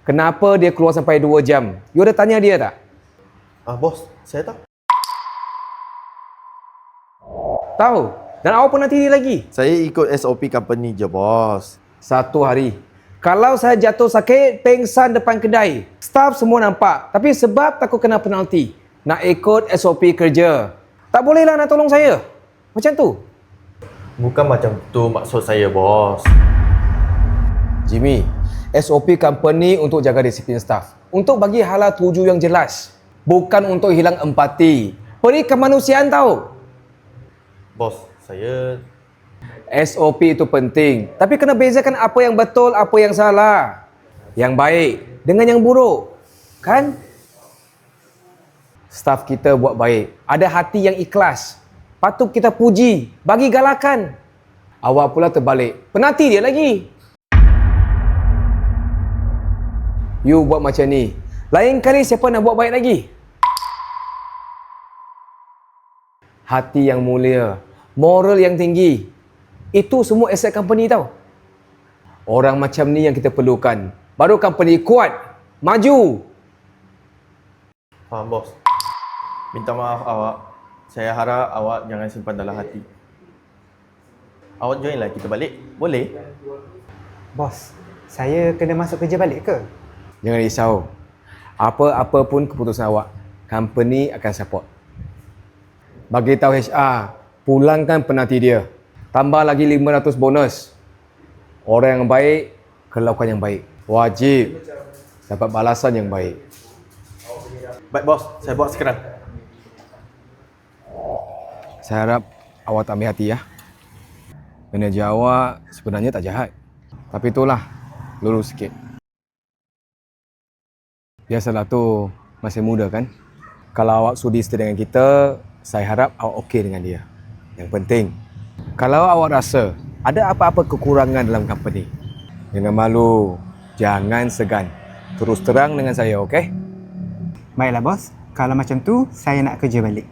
Kenapa dia keluar sampai 2 jam? You ada tanya dia tak? Bos, saya tak. Tahu? Dan awak penanti dia lagi? Saya ikut SOP company je, bos. 1 hari. Kalau saya jatuh sakit, pengsan depan kedai, staf semua nampak. Tapi sebab takut kena penalti, nak ikut SOP kerja. Tak bolehlah nak tolong saya. Macam tu. Bukan macam tu maksud saya, bos. Jimmy, SOP company untuk jaga disiplin staf. Untuk bagi halal tuju yang jelas. Bukan untuk hilang empati. Peri kemanusiaan tahu. Bos, saya... SOP itu penting. Tapi kena bezakan apa yang betul, apa yang salah. Yang baik dengan yang buruk. Kan? Staf kita buat baik. Ada hati yang ikhlas. Patut kita puji. Bagi galakan. Awak pula terbalik. Penanti dia lagi. You buat macam ni. Lain kali siapa nak buat baik lagi? Hati yang mulia. Moral yang tinggi. Itu semua aset company tau. Orang macam ni yang kita perlukan. Baru company kuat. Maju. Faham, bos. Minta maaf awak. Saya harap awak jangan simpan dalam hati. Awak join lah kita balik. Boleh? Bos, saya kena masuk kerja balik ke? Jangan risau. Apa-apa pun keputusan awak, company akan support. Bagi tahu HR, pulangkan penanti dia. Tambah lagi 500 bonus. Orang yang baik, kelakuan yang baik. Wajib dapat balasan yang baik. Baik, bos. Saya buat sekarang. Saya harap awak tak ambil hati ya. Manager awak sebenarnya tak jahat. Tapi itulah, lurus sikit. Biasalah tu, masih muda kan. Kalau awak sudi setia dengan kita, saya harap awak okey dengan dia. Yang penting, kalau awak rasa ada apa-apa kekurangan dalam company, jangan malu, jangan segan. Terus terang dengan saya, okey? Baiklah bos, kalau macam tu saya nak kerja balik.